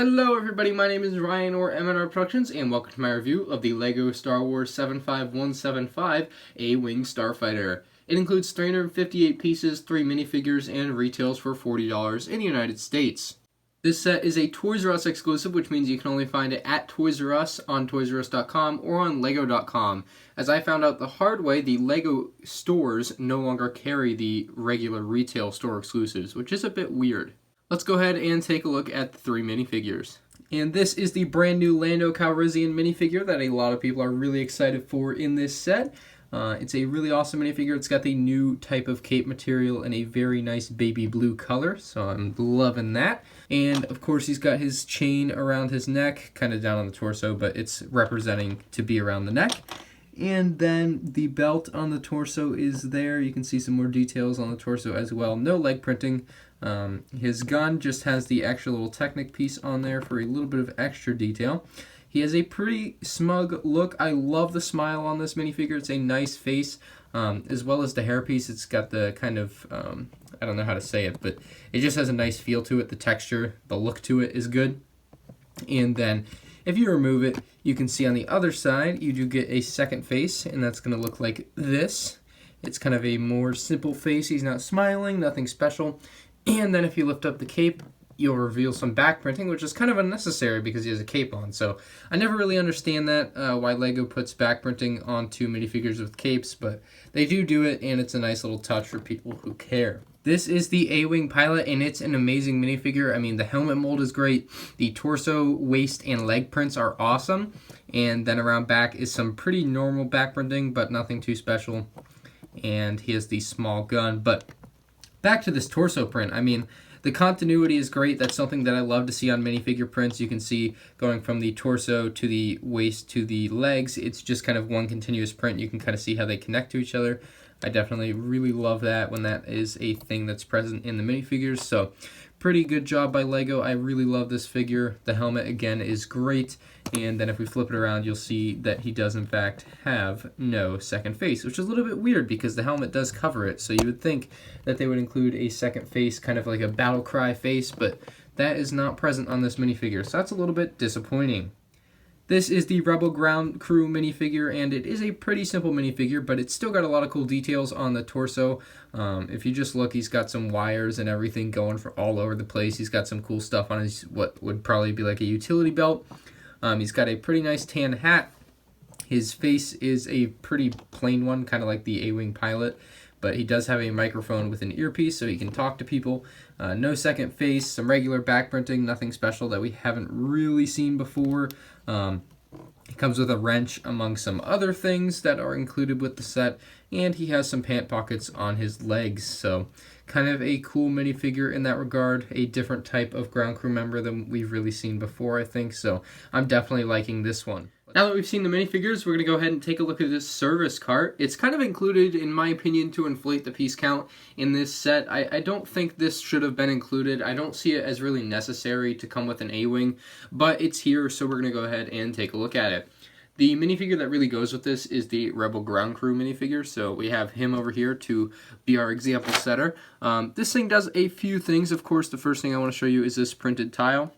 Hello everybody, my name is Ryan or MandRproductions, and welcome to my review of the LEGO Star Wars 75175 A-Wing Starfighter. It includes 358 pieces, 3 minifigures, and retails for $40 in the United States. This set is a Toys R Us exclusive, which means you can only find it at Toys R Us, on toysrus.com, or on lego.com. As I found out the hard way, the LEGO stores no longer carry the regular retail store exclusives, which is a bit weird. Let's go ahead and take a look at the 3 minifigures. And this is the brand new Lando Calrissian minifigure that a lot of people are really excited for in this set. It's a really awesome minifigure. It's got the new type of cape material in a very nice baby blue color, so I'm loving that. And of course he's got his chain around his neck, kind of down on the torso, but it's representing to be around the neck. And then the belt on the torso is there. You can see some more details on the torso as well. No leg printing. His gun just has the actual little Technic piece on there for a little bit of extra detail. He has a pretty smug look. I love the smile on this minifigure. It's a nice face, as well as the hairpiece. It's got the kind of, I don't know how to say it, but it just has a nice feel to it. The texture, the look to it is good. And then if you remove it, you can see on the other side, you do get a second face, and that's going to look like this. It's kind of a more simple face. He's not smiling, nothing special. And then if you lift up the cape, you'll reveal some back printing, which is kind of unnecessary because he has a cape on. So I never really understand that, why LEGO puts back printing onto minifigures with capes, but they do it, and it's a nice little touch for people who care. This is the A-Wing Pilot, and it's an amazing minifigure. I mean, the helmet mold is great. The torso, waist, and leg prints are awesome. And then around back is some pretty normal back printing, but nothing too special. And he has the small gun. But back to this torso print. I mean, the continuity is great. That's something that I love to see on minifigure prints. You can see going from the torso to the waist to the legs. It's just kind of one continuous print. You can kind of see how they connect to each other. I definitely really love that when that is a thing that's present in the minifigures. So pretty good job by LEGO. I really love this figure. The helmet, again, is great. And then if we flip it around, you'll see that he does, in fact, have no second face, which is a little bit weird because the helmet does cover it. So you would think that they would include a second face, kind of like a battle cry face, but that is not present on this minifigure. So that's a little bit disappointing. This is the Rebel Ground Crew minifigure, and it is a pretty simple minifigure, but it's still got a lot of cool details on the torso. If you just look, he's got some wires and everything going for all over the place. He's got some cool stuff on his, what would probably be like a utility belt. He's got a pretty nice tan hat. His face is a pretty plain one, kind of like the A-Wing Pilot, but he does have a microphone with an earpiece so he can talk to people. No second face, some regular back printing, nothing special that we haven't really seen before. He comes with a wrench among some other things that are included with the set, and he has some pant pockets on his legs, so kind of a cool minifigure in that regard, a different type of ground crew member than we've really seen before, I think, so I'm definitely liking this one. Now that we've seen the minifigures, we're going to go ahead and take a look at this service cart. It's kind of included, in my opinion, to inflate the piece count in this set. I don't think this should have been included. I don't see it as really necessary to come with an A-Wing, but it's here, so we're going to go ahead and take a look at it. The minifigure that really goes with this is the Rebel Ground Crew minifigure, so we have him over here to be our example setter. This thing does a few things. Of course, the first thing I want to show you is this printed tile.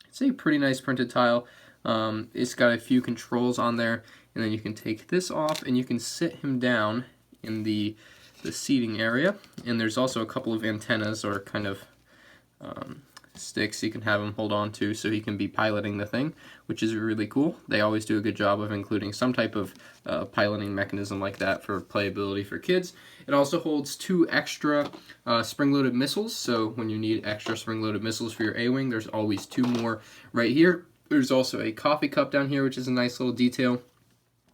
It's a pretty nice printed tile. It's got a few controls on there, and then you can take this off and you can sit him down in the seating area. And there's also a couple of antennas or kind of sticks you can have him hold on to so he can be piloting the thing, which is really cool. They always do a good job of including some type of piloting mechanism like that for playability for kids. It also holds 2 extra spring-loaded missiles, so when you need extra spring-loaded missiles for your A-Wing, there's always 2 more right here. There's also a coffee cup down here, which is a nice little detail.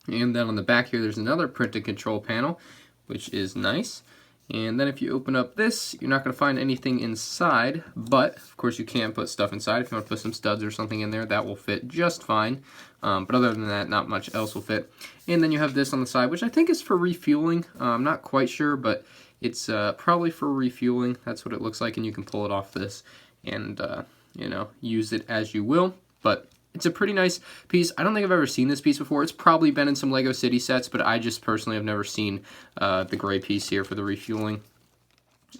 And then on the back here, there's another printed control panel, which is nice. And then if you open up this, you're not going to find anything inside, but of course you can put stuff inside. If you want to put some studs or something in there, that will fit just fine. But other than that, not much else will fit. And then you have this on the side, which I think is for refueling. I'm not quite sure, but it's probably for refueling. That's what it looks like, and you can pull it off this and you know, use it as you will. But it's a pretty nice piece. I don't think I've ever seen this piece before. It's probably been in some LEGO City sets, but I just personally have never seen the gray piece here for the refueling.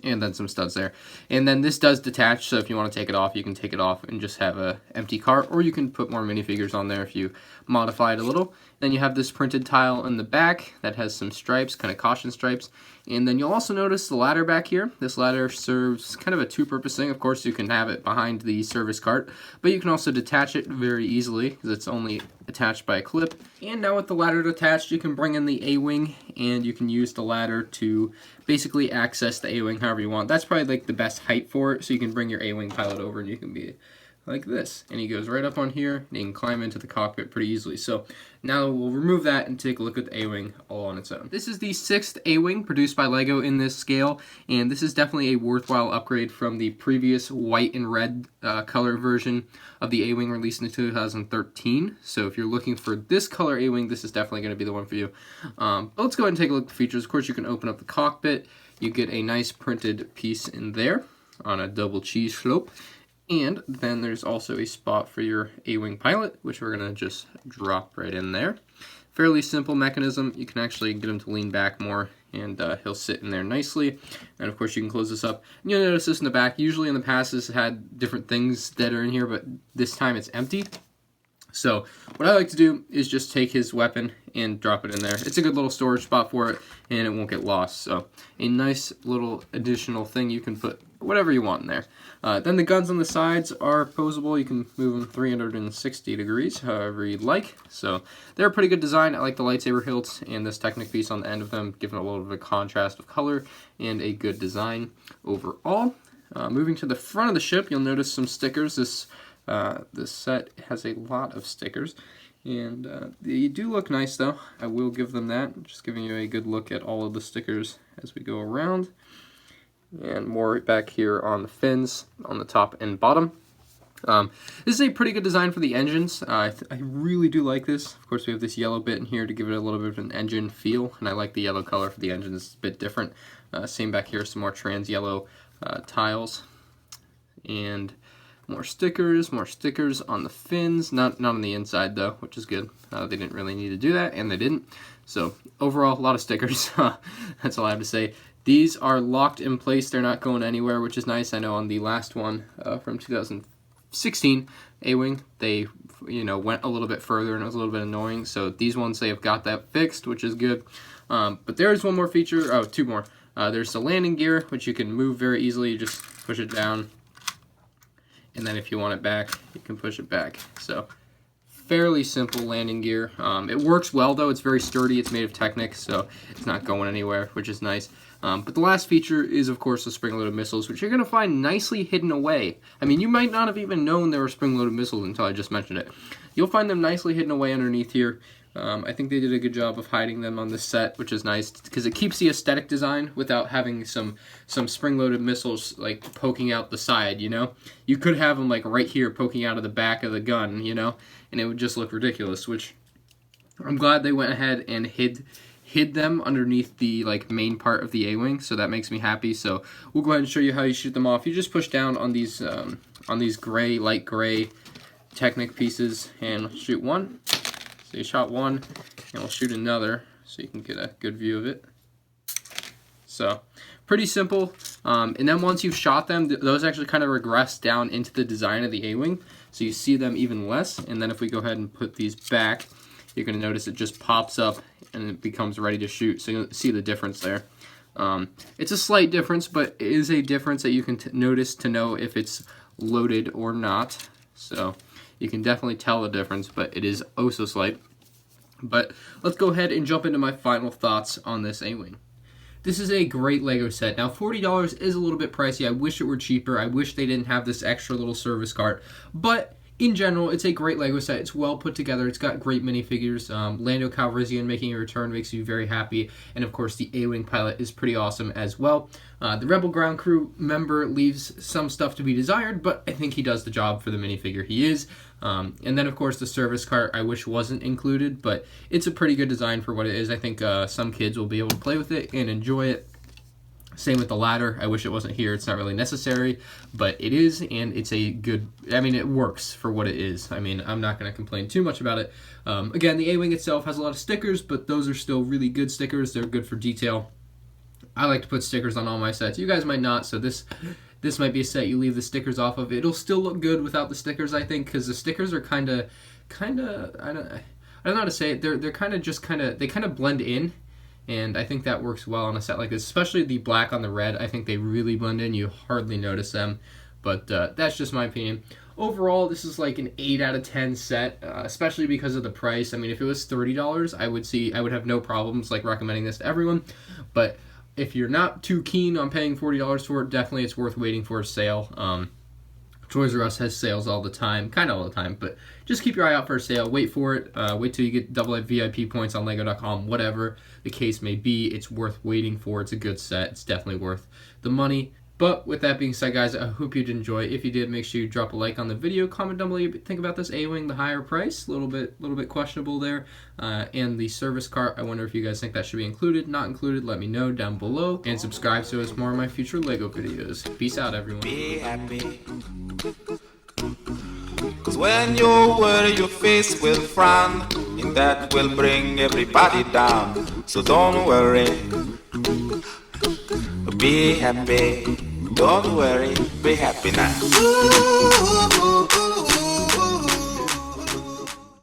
and then some studs there. And then this does detach, so if you want to take it off, you can take it off and just have a empty cart, or you can put more minifigures on there if you modify it a little. Then you have this printed tile in the back that has some stripes, kind of caution stripes. And then you'll also notice the ladder back here. This ladder serves kind of a two-purpose thing. Of course, you can have it behind the service cart, but you can also detach it very easily because it's only attached by a clip. And now with the ladder detached, you can bring in the A-Wing, and you can use the ladder to basically access the A-Wing however you want. That's probably like the best height for it, so you can bring your A-Wing pilot over and you can be like this. And he goes right up on here, and you can climb into the cockpit pretty easily. So now we'll remove that and take a look at the A-Wing all on its own. This is the 6th A-Wing produced by LEGO in this scale, and this is definitely a worthwhile upgrade from the previous white and red color version of the A-Wing released in 2013. So if you're looking for this color A-Wing, this is definitely going to be the one for you. But let's go ahead and take a look at the features. Of course, you can open up the cockpit. You get a nice printed piece in there on a double cheese slope. And then there's also a spot for your A-Wing pilot, which we're going to just drop right in there. Fairly simple mechanism. You can actually get him to lean back more, and he'll sit in there nicely. And of course you can close this up. And you'll notice this in the back. Usually in the past this had different things that are in here, but this time it's empty. So what I like to do is just take his weapon and drop it in there. It's a good little storage spot for it, and it won't get lost. So a nice little additional thing. You can put whatever you want in there. Then the guns on the sides are posable. You can move them 360 degrees, however you'd like. So they're a pretty good design. I like the lightsaber hilts and this Technic piece on the end of them, giving a little bit of a contrast of color and a good design overall. Moving to the front of the ship, you'll notice some stickers. This set has a lot of stickers, and they do look nice though. I will give them that. Just giving you a good look at all of the stickers as we go around. And more back here on the fins, on the top and bottom. This is a pretty good design for the engines. I really do like this. Of course, we have this yellow bit in here to give it a little bit of an engine feel, and I like the yellow color for the engine. It's a bit different. Same back here, some more trans yellow tiles. And more stickers on the fins. Not on the inside though, which is good. They didn't really need to do that, and they didn't. So overall, a lot of stickers. That's all I have to say. These are locked in place. They're not going anywhere, which is nice. I know on the last one from 2016, A-Wing, they went a little bit further and it was a little bit annoying. So these ones, they have got that fixed, which is good. But there is one more feature. Oh, two more. There's the landing gear, which you can move very easily. You just push it down. And then if you want it back, you can push it back. So fairly simple landing gear. It works well though. It's very sturdy. It's made of Technic, so it's not going anywhere, which is nice. But the last feature is, of course, the spring-loaded missiles, which you're going to find nicely hidden away. I mean, you might not have even known there were spring-loaded missiles until I just mentioned it. You'll find them nicely hidden away underneath here. I think they did a good job of hiding them on this set, which is nice, because it keeps the aesthetic design without having some spring-loaded missiles, like, poking out the side, you know? You could have them, like, right here poking out of the back of the gun, you know? And it would just look ridiculous, which I'm glad they went ahead and hid them underneath the main part of the A-Wing, so that makes me happy. So we'll go ahead and show you how you shoot them off. You just push down on these gray, light gray Technic pieces and shoot one. So you shot one, and we'll shoot another so you can get a good view of it. So pretty simple. And then once you've shot them, those actually kind of regress down into the design of the A-Wing, so you see them even less. And then if we go ahead and put these back, you're going to notice it just pops up and it becomes ready to shoot. So you'll see the difference there. It's a slight difference, but it is a difference that you can notice to know if it's loaded or not. So you can definitely tell the difference, but it is oh so slight. But let's go ahead and jump into my final thoughts on this A-Wing. This is a great LEGO set. Now, $40 is a little bit pricey. I wish it were cheaper. I wish they didn't have this extra little service cart. But in general, it's a great LEGO set. It's well put together. It's got great minifigures. Lando Calrissian making a return makes you very happy. And of course, the A-Wing pilot is pretty awesome as well. The Rebel ground crew member leaves some stuff to be desired, but I think he does the job for the minifigure he is. And then, of course, the service cart I wish wasn't included, but it's a pretty good design for what it is. I think some kids will be able to play with it and enjoy it. Same with the ladder. I wish it wasn't here. It's not really necessary, but it is, and it's a good, I mean, it works for what it is. I mean, I'm not going to complain too much about it. Again, the A-Wing itself has a lot of stickers, but those are still really good stickers. They're good for detail. I like to put stickers on all my sets. You guys might not, so this might be a set you leave the stickers off of. It'll still look good without the stickers, I think, because the stickers are kind of I don't know how to say it. They're kind of they kind of blend in, and I think that works well on a set like this, especially the black on the red. I think they really blend in. You hardly notice them, but that's just my opinion. Overall, this is like an 8 out of 10 set, especially because of the price. I mean, if it was $30, I would have no problems like recommending this to everyone. But if you're not too keen on paying $40 for it, definitely it's worth waiting for a sale. Toys R Us has sales all the time, kind of all the time, but just keep your eye out for a sale. Wait for it. Wait till you get double VIP points on Lego.com, whatever the case may be. It's worth waiting for. It's a good set. It's definitely worth the money. But with that being said, guys, I hope you'd enjoy. If you did, make sure you drop a like on the video. Comment down below what you think about this A-Wing, the higher price. A little bit questionable there. And the service cart, I wonder if you guys think that should be included. Not included, let me know down below. And subscribe so as more of my future Lego videos. Peace out, everyone. Be happy. Cause when you worry, your face will frown, and that will bring everybody down. So don't worry. Be happy. Don't worry, be happy now.